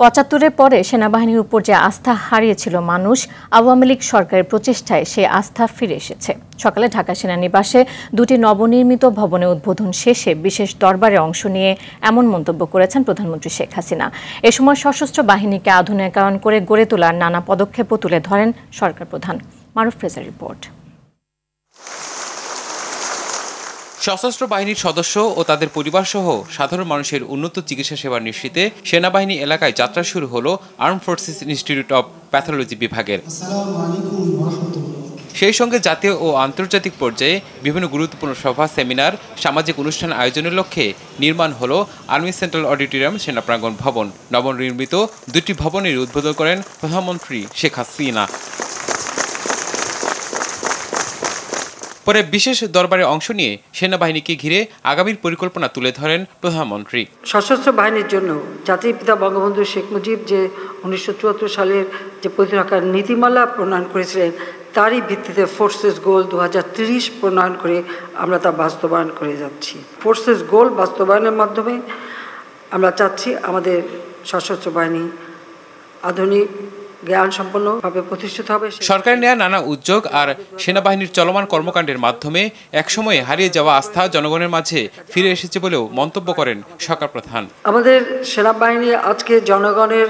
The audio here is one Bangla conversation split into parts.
৭৫-এর পরে সেনাবাহিনীর উপর যে আস্থা হারিয়েছিল মানুষ, আওয়ামী লীগ সরকারের প্রচেষ্টায় সে আস্থা ফিরে এসেছে। সকালে ঢাকা সেনানিবাসে দুটি নবনির্মিত ভবনের উদ্বোধন শেষে বিশেষ দরবারে অংশ নিয়ে এমন মন্তব্য করেছেন প্রধানমন্ত্রী শেখ হাসিনা। এ সময় সশস্ত্র বাহিনীকে আধুনিকায়ন করে গড়ে তোলার নানা পদক্ষেপও তুলে ধরেন সরকার প্রধান। মারুফ রেজার রিপোর্ট। সশস্ত্র বাহিনীর সদস্য ও তাদের পরিবারসহ সাধারণ মানুষের উন্নত চিকিৎসা সেবা নিশ্চিতে সেনাবাহিনী এলাকায় যাত্রা শুরু হলো arm forces institute of pathology বিভাগের। সেই সঙ্গে জাতীয় ও আন্তর্জাতিক পর্যায়ে বিভিন্ন গুরুত্বপূর্ণ সভা, সেমিনার, সামাজিক অনুষ্ঠান আয়োজনের লক্ষ্যে নির্মাণ হলো আর্মি সেন্ট্রাল অডিটোরিয়াম সেনা প্রাঙ্গণ ভবন। নবনির্মিত দুটি ভবনের উদ্বোধন করেন প্রধানমন্ত্রী শেখ হাসিনা। পরে বিশেষ দরবারে অংশ নিয়ে সেনাবাহিনীকে ঘিরে আগামীর পরিকল্পনা তুলে ধরেন প্রধানমন্ত্রী। সশস্ত্র বাহিনীর জন্য জাতির পিতা বঙ্গবন্ধু শেখ মুজিব যে 1974 সালের যে প্রতিরক্ষার নীতিমালা প্রণয়ন করেছিলেন, তারই ভিত্তিতে ফোর্সেস গোল 2030 প্রণয়ন করে আমরা তা বাস্তবায়ন করে যাচ্ছি। ফোর্সেস গোল বাস্তবায়নের মাধ্যমে আমরা চাচ্ছি আমাদের সশস্ত্র বাহিনী আধুনিক জ্ঞান সম্পন্নভাবে প্রতিষ্ঠিত হবে। সরকারের নেয়া নানা উদ্যোগ আর সেনাবাহিনীর চলমান কর্মকাণ্ডের মাধ্যমে একসময় হারিয়ে যাওয়া আস্থা জনগণের মাঝে ফিরে এসেছে বলেও মন্তব্য করেন সরকার প্রধান। আমাদের সেনাবাহিনী আজকে জনগণের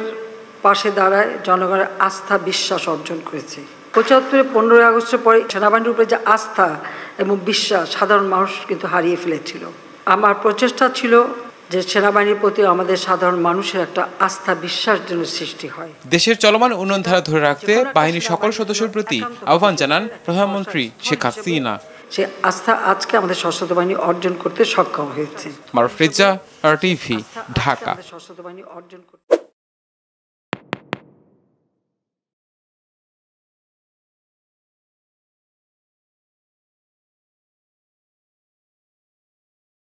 পাশে দাঁড়ায়, জনগণের আস্থা বিশ্বাস অর্জন করেছে। 75-এ 15ই আগস্টের পরে সেনাবাহিনীর উপরে যে আস্থা এবং বিশ্বাস সাধারণ মানুষ কিন্তু হারিয়ে ফেলেছিল। আমার প্রচেষ্টা ছিল যে সেনাবাহিনীর প্রতি আমাদের সাধারণ মানুষের একটা আস্থা বিশ্বাস যেন সৃষ্টি হয়। দেশের চলমান উন্নয়ন ধারা ধরে রাখতে বাহিনীর সকল সদস্যের প্রতি আহ্বান জানান প্রধানমন্ত্রী শেখ হাসিনা। সে আস্থা আজকে আমাদের সশস্ত্র বাহিনী অর্জন করতে সক্ষম হয়েছে। মারুফ রেজা, RTV, ঢাকা।